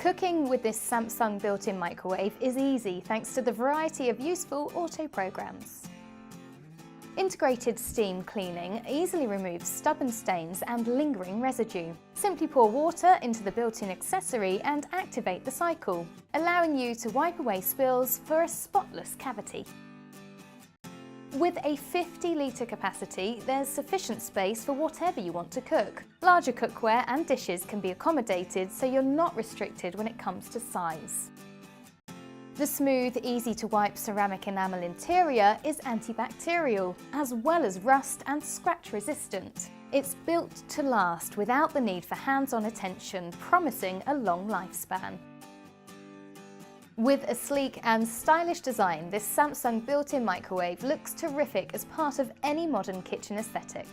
Cooking with this Samsung built-in microwave is easy thanks to the variety of useful auto programs. Integrated steam cleaning easily removes stubborn stains and lingering residue. Simply pour water into the built-in accessory and activate the cycle, allowing you to wipe away spills for a spotless cavity. With a 50-litre capacity, there's sufficient space for whatever you want to cook. Larger cookware and dishes can be accommodated so you're not restricted when it comes to size. The smooth, easy-to-wipe ceramic enamel interior is antibacterial, as well as rust and scratch resistant. It's built to last without the need for hands-on attention, promising a long lifespan. With a sleek and stylish design, this Samsung built-in microwave looks terrific as part of any modern kitchen aesthetic.